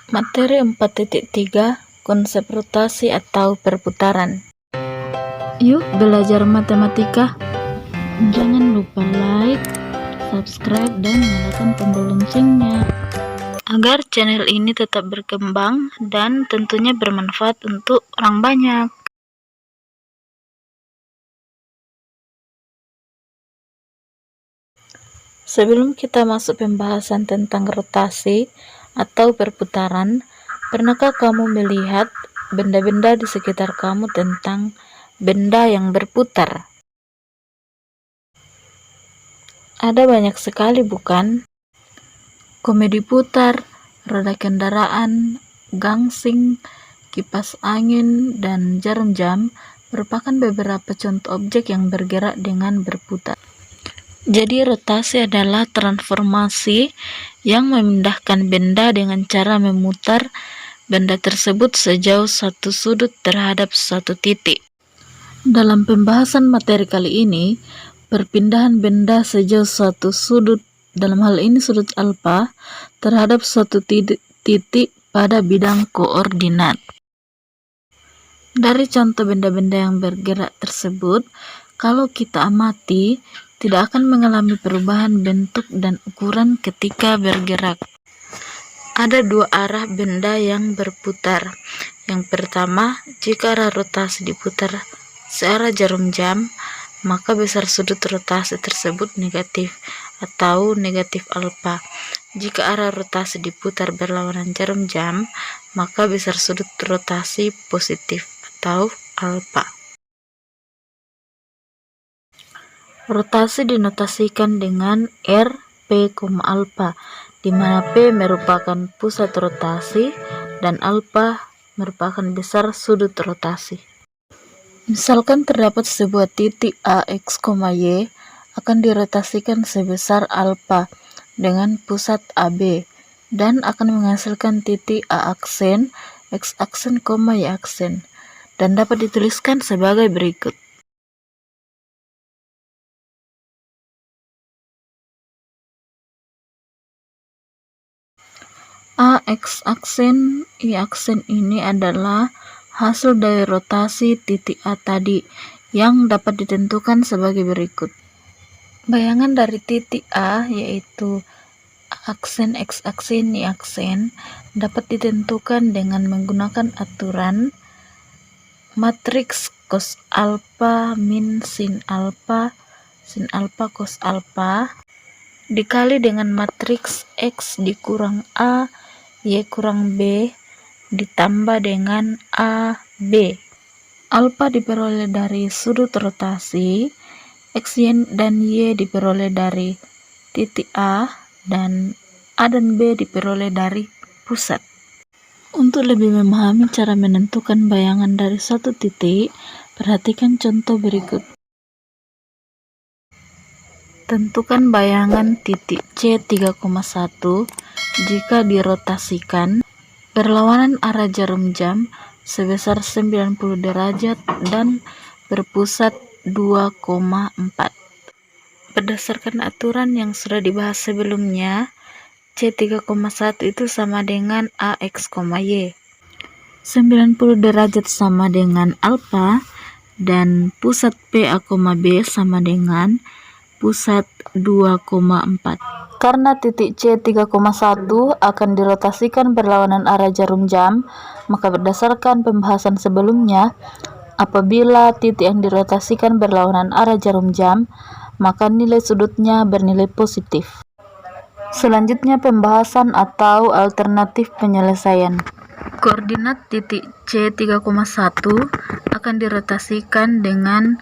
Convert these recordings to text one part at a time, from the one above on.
Materi 4.3 Konsep rotasi atau perputaran. Yuk belajar matematika. Jangan lupa like, subscribe, dan nyalakan tombol loncengnya agar channel ini tetap berkembang dan tentunya bermanfaat untuk orang banyak. Sebelum kita masuk pembahasan tentang rotasi atau perputaran, pernahkah kamu melihat benda-benda di sekitar kamu tentang benda yang berputar? Ada banyak sekali, bukan? Komedi putar, roda kendaraan, gangsing, kipas angin, dan jarum jam merupakan beberapa contoh objek yang bergerak dengan berputar. Jadi rotasi adalah transformasi yang memindahkan benda dengan cara memutar benda tersebut sejauh satu sudut terhadap satu titik. Dalam pembahasan materi kali ini, perpindahan benda sejauh satu sudut, dalam hal ini sudut alfa, terhadap suatu titik pada bidang koordinat. Dari contoh benda-benda yang bergerak tersebut, kalau kita amati, tidak akan mengalami perubahan bentuk dan ukuran ketika bergerak. Ada dua arah benda yang berputar. Yang pertama, jika arah rotasi diputar searah jarum jam, maka besar sudut rotasi tersebut negatif atau negatif alfa. Jika arah rotasi diputar berlawanan jarum jam, maka besar sudut rotasi positif atau alfa. Rotasi dinotasikan dengan R, P, alfa, di mana P merupakan pusat rotasi dan alfa merupakan besar sudut rotasi. Misalkan terdapat sebuah titik A, X, Y akan dirotasikan sebesar alfa dengan pusat AB dan akan menghasilkan titik A aksen, X aksen, Y aksen, dan dapat dituliskan sebagai berikut. A, X aksen, Y aksen ini adalah hasil dari rotasi titik A tadi yang dapat ditentukan sebagai berikut. Bayangan dari titik A yaitu A aksen, X aksen, Y aksen dapat ditentukan dengan menggunakan aturan matriks cos alfa min sin alfa cos alfa dikali dengan matriks X dikurang A Y kurang B ditambah dengan A, B. Alfa diperoleh dari sudut rotasi, X dan Y diperoleh dari titik A, dan A dan B diperoleh dari pusat. Untuk lebih memahami cara menentukan bayangan dari suatu titik, perhatikan contoh berikut. Tentukan bayangan titik C 3,1 jika dirotasikan berlawanan arah jarum jam sebesar 90 derajat dan berpusat 2,4. Berdasarkan aturan yang sudah dibahas sebelumnya, C 3,1 itu sama dengan AX, Y. 90 derajat sama dengan alfa dan pusat PA, B sama dengan pusat 2,4. Karena titik C 3,1 akan dirotasikan berlawanan arah jarum jam, maka berdasarkan pembahasan sebelumnya, apabila titik yang dirotasikan berlawanan arah jarum jam, maka nilai sudutnya bernilai positif. Selanjutnya pembahasan atau alternatif penyelesaian. Koordinat titik C 3,1 akan dirotasikan dengan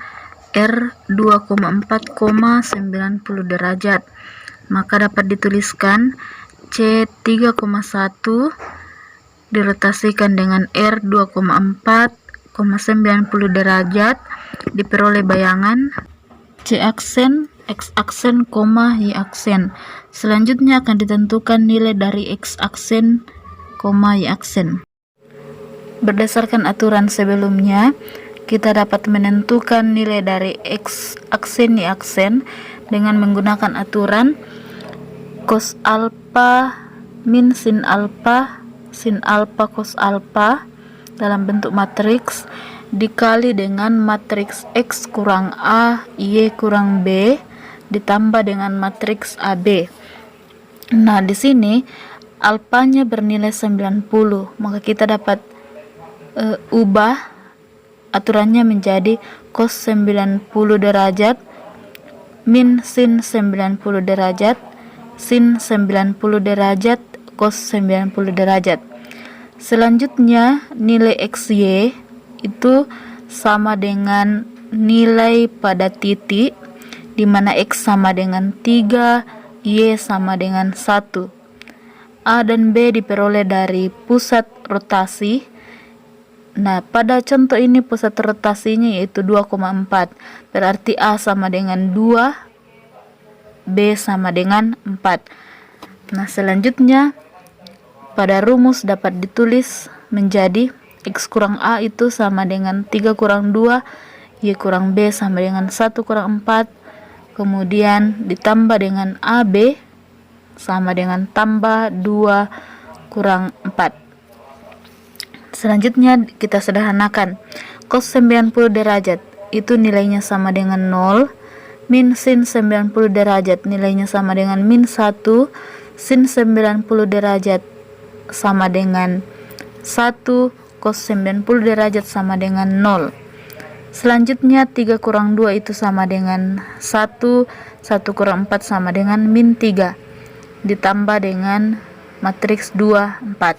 R 2,4,90 derajat. Maka dapat dituliskan C 3,1 dirotasikan dengan R 2,4,90 derajat diperoleh bayangan C aksen, X aksen, Y aksen. Selanjutnya akan ditentukan nilai dari X aksen, Y aksen. Berdasarkan aturan sebelumnya, kita dapat menentukan nilai dari X aksen, Y aksen dengan menggunakan aturan cos alfa min sin alfa sin alfa cos alfa dalam bentuk matriks dikali dengan matriks X kurang A, Y kurang B ditambah dengan matriks AB. Nah, di sini alfanya bernilai 90, maka kita dapat ubah aturannya menjadi cos 90 derajat min sin 90 derajat sin 90 derajat cos 90 derajat. Selanjutnya nilai XY itu sama dengan nilai pada titik di mana X sama dengan 3, Y sama dengan 1. A dan B diperoleh dari pusat rotasi. Nah, pada contoh ini pusat rotasinya yaitu 2,4. Berarti A sama dengan 2, B sama dengan 4. Nah, selanjutnya pada rumus dapat ditulis menjadi X kurang A itu sama dengan 3 kurang 2, Y kurang B sama dengan 1 kurang 4, kemudian ditambah dengan AB sama dengan tambah 2 kurang 4. Selanjutnya kita sederhanakan. Cos 90 derajat itu nilainya sama dengan 0, min sin 90 derajat nilainya sama dengan min 1, sin 90 derajat sama dengan 1, cos 90 derajat sama dengan 0. Selanjutnya 3 kurang 2 itu sama dengan 1, 1 kurang 4 sama dengan min 3 ditambah dengan matriks 2, 4.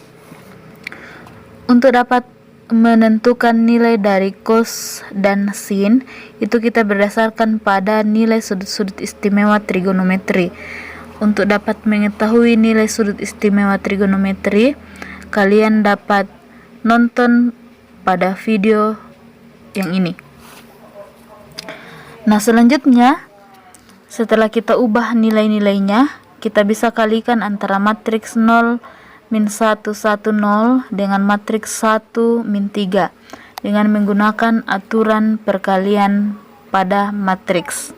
Untuk dapat menentukan nilai dari cos dan sin itu kita berdasarkan pada nilai sudut-sudut istimewa trigonometri. Untuk dapat mengetahui nilai sudut istimewa trigonometri, kalian dapat nonton pada video yang ini. Nah, selanjutnya setelah kita ubah nilai-nilainya, kita bisa kalikan antara matriks 0 min 1 1 0 dengan matriks 1 min 3 dengan menggunakan aturan perkalian pada matriks.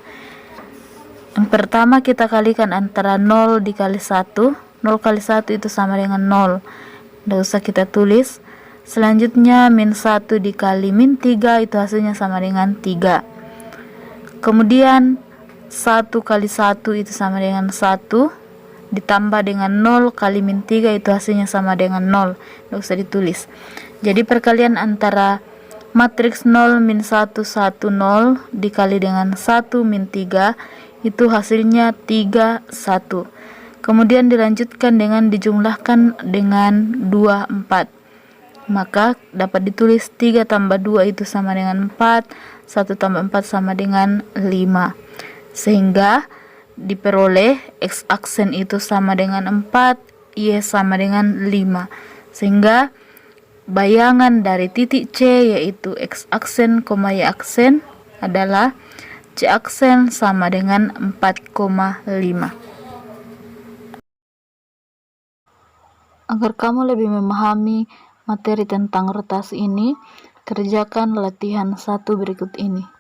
Yang pertama kita kalikan antara 0 dikali 1. 0 kali 1 itu sama dengan 0. Tidak usah kita tulis. Selanjutnya min 1 dikali min 3 itu hasilnya sama dengan 3. Kemudian 1 kali 1 itu sama dengan 1. Ditambah dengan 0 kali min 3 itu hasilnya sama dengan 0. Tidak usah ditulis. Jadi perkalian antara matriks 0 min 1 1 0 dikali dengan 1 min 3 itu hasilnya 3 1. Kemudian dilanjutkan dengan dijumlahkan dengan 2 4. Maka dapat ditulis 3 tambah 2 itu sama dengan 4, 1 tambah 4 sama dengan 5. Sehingga diperoleh X aksen itu sama dengan 4, Y sama dengan 5. Sehingga bayangan dari titik C yaitu X aksen, Y aksen adalah C aksen sama dengan 4,5. Agar kamu lebih memahami materi tentang rotasi ini, kerjakan latihan 1 berikut ini.